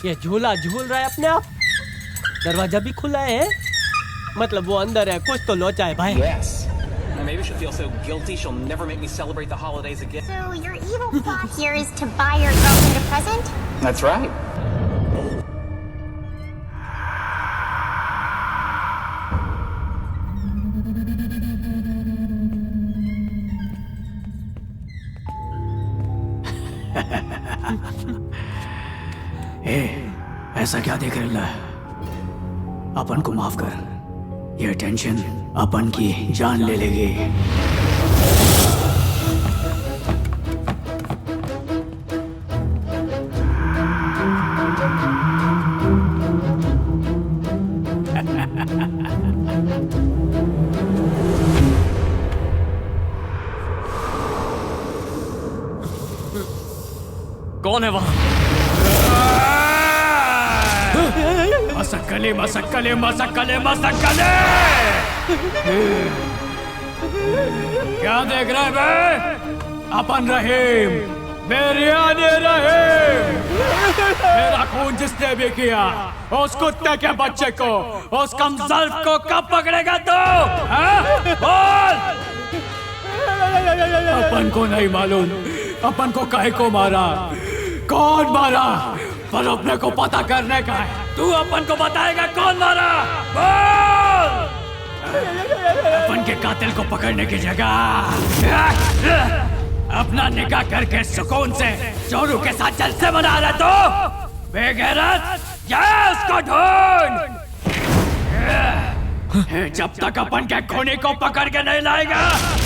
ये झूला झूल रहा है अपने आप, दरवाजा भी खुला है, मतलब वो अंदर है, कुछ तो लोचा है भाई। Yes. Maybe she'll feel so guilty she'll never make me celebrate the holidays again. So your evil plot here is to buy your girlfriend a present? That's right. ऐसा क्या देख रहा है? अपन को माफ कर, ये टेंशन अपन की जान ले लेगी। कौन है वहां? मसक्कले मसक्कले मसक्कले मसक्कले। क्या देख रहे बे? अपन रहीम, बेरियाने रहीम, मेरा खून जिसने भी किया, उस कुत्ते के बच्चे को, उस कमजल्फ को कब पकड़ेगा तू? बोल। अपन को नहीं मालूम अपन को काहे को मारा, कौन मारा, पर अपने को पता करने का है। तू अपन को बताएगा कौन मारा? बोल। अपन के कातिल को पकड़ने की जगह अपना निकाह करके सुकून से चोरों के साथ जलसे मना रहे तो बेगैरत, जा उसको ढूंढ। जब तक अपन के खूनी को पकड़ के नहीं लाएगा,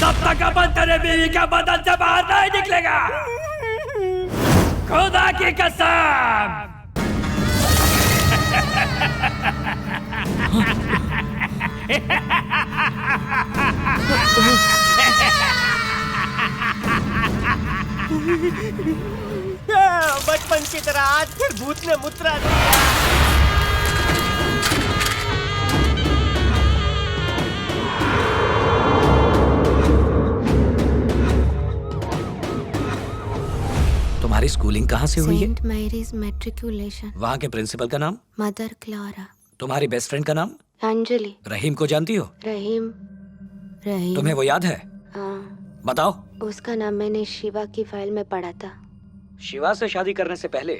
तब तक अपन तेरे बीवी के बदन से बाहर नहीं निकलेगा। खुदा की कसम। बचपन की तरह आज फिर भूत ने मुत्रा दिया। तुम्हारी स्कूलिंग कहाँ से हुई है? Saint Mary's matriculation. वहाँ के प्रिंसिपल का नाम? Mother Clara. तुम्हारी बेस्ट फ्रेंड का नाम? अंजलि। रहीम को जानती हो? रहीम। रहीम तुम्हें वो याद है? हाँ। बताओ। उसका नाम मैंने शिवा की फाइल में पढ़ा था। शिवा से शादी करने से पहले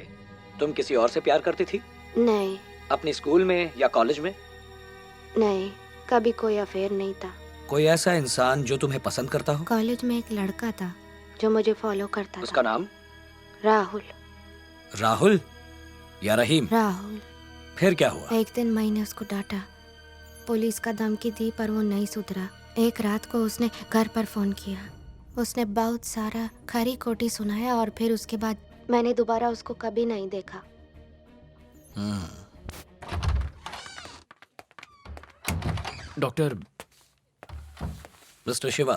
तुम किसी और से प्यार करती थी? नहीं। अपने स्कूल में या कॉलेज में? नहीं, कभी कोई अफेयर नहीं था। कोई ऐसा इंसान जो तुम्हें पसंद करता हो? कॉलेज में एक लड़का था जो मुझे फॉलो करता उसका था। नाम? राहुल। राहुल या रहीम? राहुल। फिर क्या हुआ? एक दिन मैंने उसको डांटा, पुलिस का धमकी दी, पर वो नहीं सुधरा। एक रात को उसने घर पर फोन किया, उसने बहुत सारा खरी खोटी सुनाया और फिर उसके बाद मैंने दोबारा उसको कभी नहीं देखा। डॉक्टर। मिस्टर शिवा,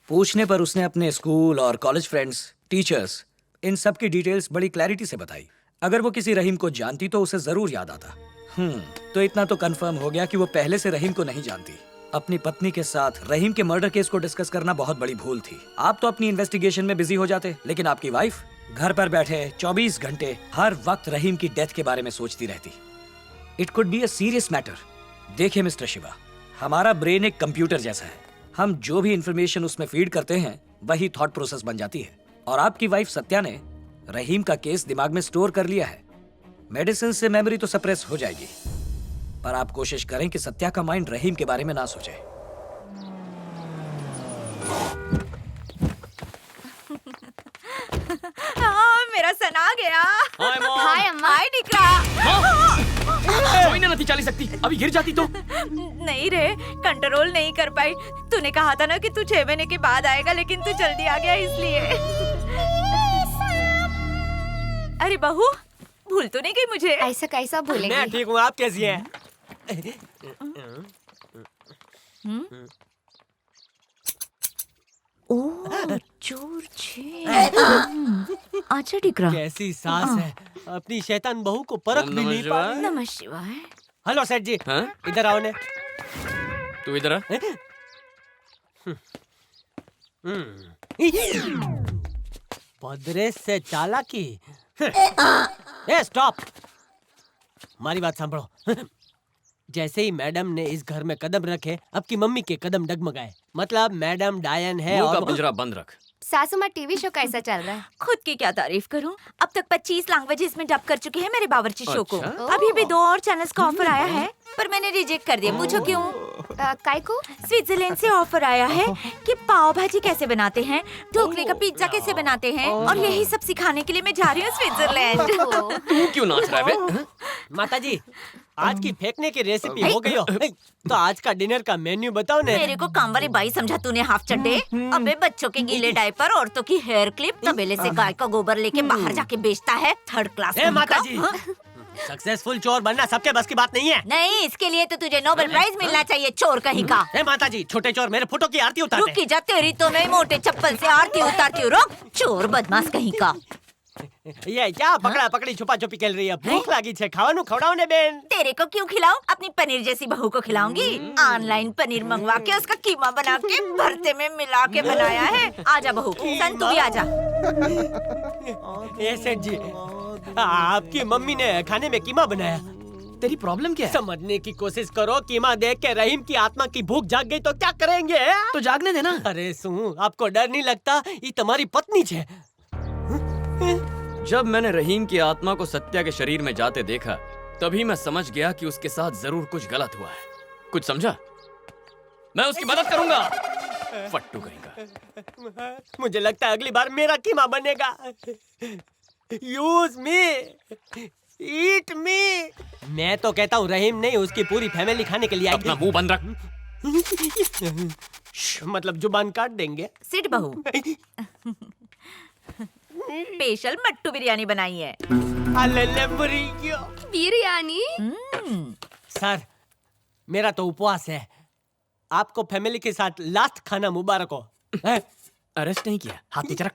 पूछने पर उसने अपने स्कूल और कॉलेज फ्रेंड्स, टीचर्स, इन सब की डिटेल्स बड़ी क्लैरिटी से बताई। अगर वो किसी रहीम को जानती तो उसे जरूर याद आता। तो इतना तो कंफर्म हो गया कि वो पहले से रहीम को नहीं जानती। अपनी पत्नी के साथ रहीम के मर्डर केस को डिस्कस करना बहुत बड़ी भूल थी। आप तो अपनी इन्वेस्टिगेशन में बिजी हो जाते, लेकिन आपकी वाइफ घर पर बैठे 24 घंटे हर वक्त रहीम की डेथ के बारे में सोचती रहती। It could be a serious matter. देखिए मिस्टर शिवा, हमारा ब्रेन एक कंप्यूटर जैसा है। हम जो भी इंफॉर्मेशन उसमें फीड करते हैं वही थॉट प्रोसेस बन जाती है। और आपकी वाइफ सत्या ने रहीम का केस दिमाग में स्टोर कर लिया है। मेडिसिन से मेमोरी तो सप्रेस हो जाएगी, पर आप कोशिश करें कि सत्या का माइंड रहीम के बारे में ना सोचे। हाँ, मेरा सन आ गया। हाय अम्मा। हाय निकरा। कोई ना चाली सकती, अभी गिर जाती तो। नहीं रे, कंट्रोल नहीं कर पाई। तूने कहा था ना कि तू 6 महीने के बाद आएगा, लेकिन तू जल्दी आ गया इसलिए। अरे बहू, भूल तो नहीं गई मुझे? ऐसा कैसा भूलेंगे? मैं ठीक हूँ, आप कैसी हैं? ओह, चोर छे। अच्छा टिकरा। कैसी सास है, अपनी शैतान बहू को परख भी नहीं पा रही। नमः शिवाय। हेलो सेठ जी, हाँ? इधर आओ ने। तू इधर आ। पदरे से चालाकी। ए स्टॉप, हमारी बात सांभळो। जैसे ही मैडम ने इस घर में कदम रखे, अब की मम्मी के कदम डगमगाए। मतलब मैडम डायन है मुंह का और पिंजरा बंद रख। सासू माँ टीवी शो कैसा चल रहा है? खुद की क्या तारीफ करूं, अब तक 25 लैंग्वेजेस में डब कर चुकी है मेरे बावर्ची शो को। अच्छा? अभी भी 2 और चैनल्स का ऑफर आया है, पर मैंने रिजेक्ट कर दिया। पूछो क्यों? काय को? स्विट्जरलैंड से ऑफर आया है कि पाव भाजी कैसे बनाते हैं, ढोकले का पिज्जा कैसे बनाते हैं, और यही सब सिखाने के लिए मैं जा रही हूँ स्विट्जरलैंड। तू क्यों नाच रहा है बे? माता जी, आज की फेंकने की रेसिपी हो गई हो, तो आज का डिनर का मेन्यू बताओ ने। मेरे को काम वाली बाई समझा तूने, हाफ चड्डे। अबे बच्चों के गीले डायपर, औरतों की हेयर क्लिप, तबेले से गाय का गोबर लेके बाहर जाके बेचता है, 3rd क्लास। ए माता जी, सक्सेसफुल चोर बनना सबके बस की बात नहीं है। नहीं, इसके लिए तो तुझे नोबेल प्राइज मिलना चाहिए, चोर कहीं का। ए माता जी, छोटे चोर मेरे फोटो की आरती उतारते रुकी जा, तेरी तो मैं मोटे चप्पल से आरती उतारती हूँ। रुक, चोर बदमाश कहीं का। ये क्या पकड़ा पकड़ी छुपा छुपी खेल रही है? भूख लगी छे, खावानू खवड़ाओ ने बेन। तेरे को क्यों खिलाऊं? अपनी पनीर जैसी बहू को खिलाऊंगी। ऑनलाइन पनीर मंगवा के उसका कीमा बना के भरते में मिला के बनाया है। आजा बहू, सन तू भी आजा। ए सेठ जी, आपकी मम्मी ने खाने में कीमा बनाया। तेरी प्रॉब्लम क्या है? समझने की कोशिश करो। कीमा देख के रहीम की आत्मा की भूख जाग गई तो क्या करेंगे? तो जागने देना। अरे सुन, आपको डर नहीं लगता? ये तुम्हारी पत्नी छे। जब मैंने रहीम की आत्मा को सत्या के शरीर में जाते देखा, तभी मैं समझ गया कि उसके साथ जरूर कुछ गलत हुआ है। कुछ समझा? मैं उसकी मदद करूंगा। फट्टू कहेगा। मुझे लगता है अगली बार मेरा कीमा बनेगा। यूज मी, ईट मी। मैं तो कहता हूँ रहीम नहीं, उसकी पूरी फैमिली खाने के लिए अपना आई। मुंह बंद रख। मतलब जुबान काट देंगे। सिट बहू, स्पेशल मट्टू बिरयानी बनाई है। अल्ले बुरियो। बिरयानी? सर, मेरा तो उपवास है। आपको फैमिली के साथ लास्ट खाना मुबारक हो। अरेस्ट नहीं किया, हाथ नीचे रख।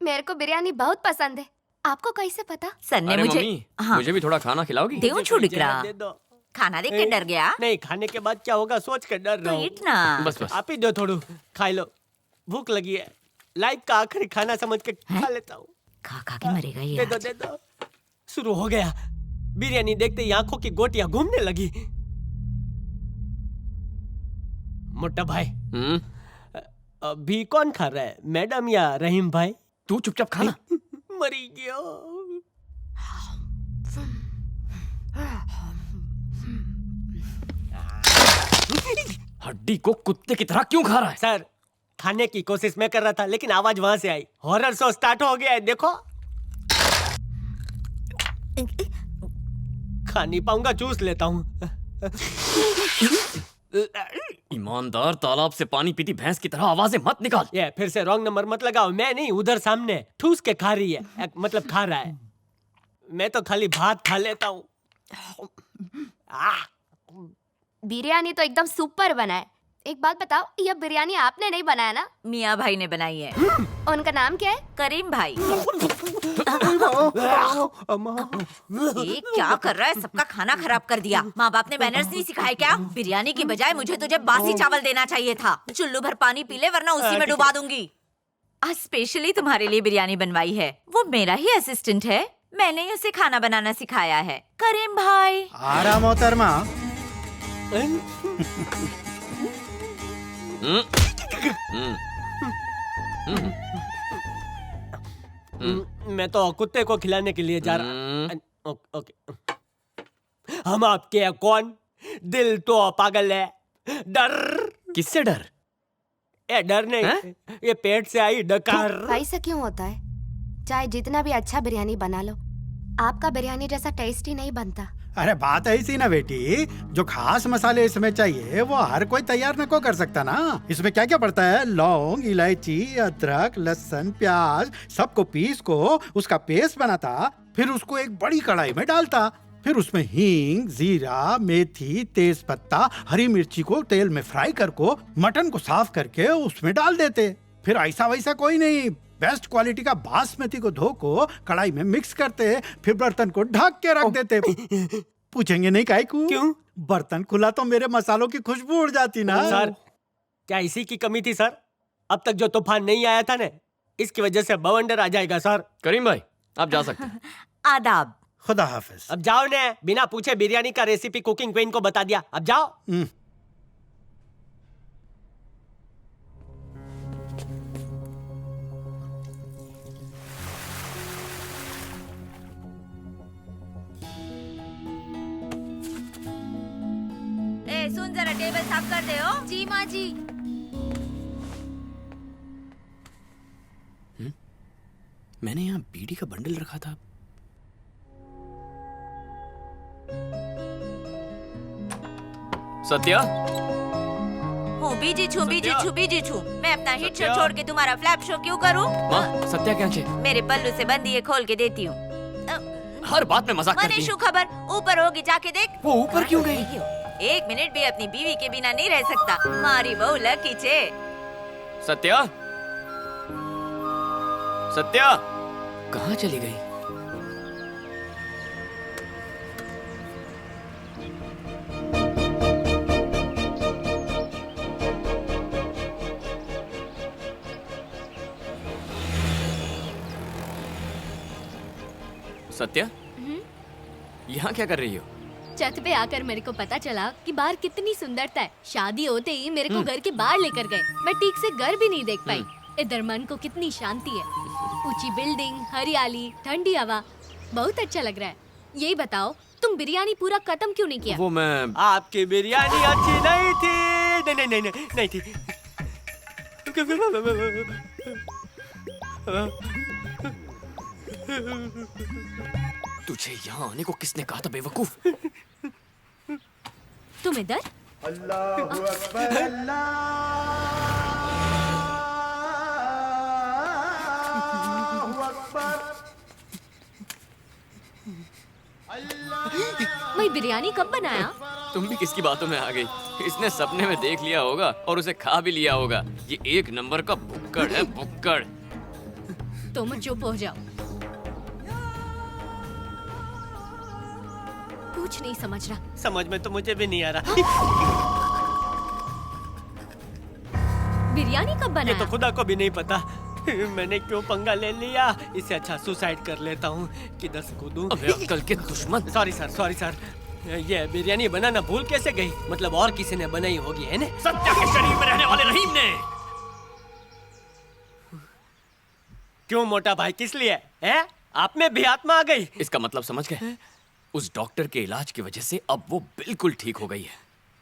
मेरे को बिरयानी बहुत पसंद है। आपको कैसे पता? सर ने अरे मुझे मम्मी, हाँ मुझे भी थोड़ा खाना खिलाओगी? देऊं छुड़करा? दे दो। खाना देख के डर गया? नहीं, खाने के बाद क्या होगा सोच कर डर रहा तो हूँ। ईट ना। बस बस। आप ही दो, थोड़ू खाई लो। भूख लगी है, लाइफ का आखिरी खाना समझ के खा लेता हूँ। खा खा के मरेगा ये दे दो, आज। दे दो। शुरू हो गया। बिरयानी देखते ही आंखों की गोटियां घूमने लगी। मोटा भाई, अभी कौन खा रहा है, मैडम या रहीम भाई? तू चुपचाप खा ना। मरी गया। हड्डी को कुत्ते की तरह क्यों खा रहा है? सर, खाने की कोशिश मैं कर रहा था, लेकिन आवाज वहां से आई। हॉरर शो स्टार्ट हो गया है, देखो। खा नहीं पाऊंगा, चूस लेता हूँ। ईमानदार तालाब से पानी पीती भैंस की तरह आवाजें मत निकाल। ये फिर से रॉन्ग नंबर मत लगाओ। मैं नहीं, उधर सामने ठूस के खा रही है, मतलब खा रहा है। मैं तो खाली भात खा लेता हूँ। बिरयानी तो एकदम सुपर बना है। एक बात बताओ, यह बिरयानी आपने नहीं बनाया ना? मियाँ भाई ने बनाई है। उनका नाम क्या है? करीम भाई। ये क्या कर रहा है? सबका खाना खराब कर दिया। माँ बाप ने मैनर्स नहीं सिखाए क्या? बिरयानी की बजाय मुझे तुझे बासी चावल देना चाहिए था। चुल्लू भर पानी पी ले, वरना उसी में डुबा दूंगी। आज स्पेशली तुम्हारे लिए बिरयानी बनवाई है। वो मेरा ही असिस्टेंट है, मैंने ही उसे खाना बनाना सिखाया है। करीम भाई। आराम मोहतरमा। मैं तो कुत्ते को खिलाने के लिए जा रहा। ओके। हम आपके हैं कौन? दिल तो पागल है। डर। किससे डर? ए डर नहीं, ये पेट से आई डकार। ऐसा क्यों होता है? चाहे जितना भी अच्छा बिरयानी बना लो, आपका बिरयानी जैसा टेस्टी नहीं बनता। अरे बात ऐसी ना बेटी, जो खास मसाले इसमें चाहिए वो हर कोई तैयार न को कर सकता ना। इसमें क्या क्या पड़ता है? लौंग, इलायची, अदरक, लहसुन, प्याज, सबको पीस को उसका पेस्ट बनाता, फिर उसको एक बड़ी कढ़ाई में डालता, फिर उसमें हींग, जीरा, मेथी, तेज पत्ता, हरी मिर्ची को तेल में फ्राई करको मटन को साफ करके उसमें डाल देते। फिर ऐसा वैसा कोई नहीं, बेस्ट क्वालिटी का बासमती को धो को कढ़ाई में मिक्स करते, फिर बर्तन को ढक के रख देते। पूछेंगे नहीं काहे को? क्यों? बर्तन खुला तो मेरे मसालों की खुशबू उड़ जाती ना। सर, क्या इसी की कमी थी सर? अब तक जो तूफान नहीं आया था ना, इसकी वजह से बवंडर आ जाएगा सर। करीम भाई, आप जा सकते हैं। आदाब। खुदा हाफिज। अब जाओ ने, बिना पूछे बिरयानी का रेसिपी कुकिंग क्वीन को बता दिया। अब जाओ। ए सुन, जरा टेबल साफ कर दे। हो जी माँ जी। मैंने यहाँ बीड़ी का बंडल रखा था। सत्या, हूँ बीजी छू, बीजी छू, बीजी छू। मैं अपना हिट शो छोड़ के तुम्हारा फ्लैप शो क्यों करूँ? माँ सत्या क्या चे? मेरे पल्लू से बंदी है, खोल के देती हूँ। हर बात में मजाक करती मनीषू है। खबर ऊपर होगी, जाके देख। वो ऊपर क्यों गई? 1 मिनट भी अपनी बीवी के बिना नहीं रह सकता। मारी बहू लकी छे। सत्या, सत्या कहाँ चली गई? सत्या, यहाँ क्या कर रही हो? छत पे आकर मेरे को पता चला कि बाहर कितनी सुंदरता है। शादी होते ही मेरे को घर के बाहर लेकर गए। मैं ठीक से घर भी नहीं देख पाई। इधर मन को कितनी शांति है। ऊंची बिल्डिंग, हरियाली, ठंडी हवा, बहुत अच्छा लग रहा है। यही बताओ, तुम बिरयानी पूरा खत्म क्यों नहीं किया? वो मैं आपकी बिरयानी अच्छी नहीं थी। नहीं नहीं नहीं नहीं थी। तुझे यहाँ आने को किसने कहा था बेवकूफ? तुम इधर? मैं बिरयानी कब बनाया? तुम भी किसकी बातों में आ गई? इसने सपने में देख लिया होगा और उसे खा भी लिया होगा। ये 1 नंबर का भुक्कड़ है, भुक्कड़। तुम चुप हो जाओ। कुछ नहीं समझ रहा। समझ में तो मुझे भी नहीं आ रहा। बिरयानी कब ये बनाया? तो खुदा को भी नहीं पता। मैंने क्यों पंगा ले लिया। इससे अच्छा सुसाइड कर लेता हूँ, किधर से कूदूं। अबे अक्कल के दुश्मन। Sorry sir, sorry sir. ये बिरयानी बनाना भूल कैसे गई? मतलब और किसी ने बनाई होगी, है ना? सत्या के शरीर में रहने वाले रहीम ने। क्यों मोटा भाई, किस लिए? है? आप में भी आत्मा आ गई? इसका मतलब समझ गए? उस डॉक्टर के इलाज की वजह से अब वो बिल्कुल ठीक हो गई है।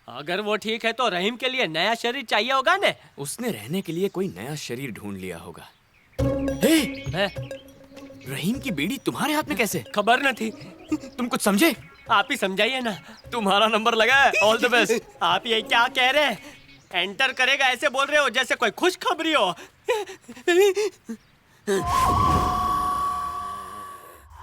अगर वो ठीक है तो रहीम के लिए नया शरीर चाहिए होगा ने? उसने रहने के लिए कोई नया शरीर ढूंढ लिया होगा। हे! है? रहीम की बीड़ी तुम्हारे हाथ में कैसे? खबर न थी। तुम कुछ समझे? आप ही समझाइए ना। तुम्हारा नंबर लगा है। All the best. आप ये क्या कह रहे हैं? एंटर करेगा ऐसे बोल रहे हो जैसे कोई खुशखबरी हो।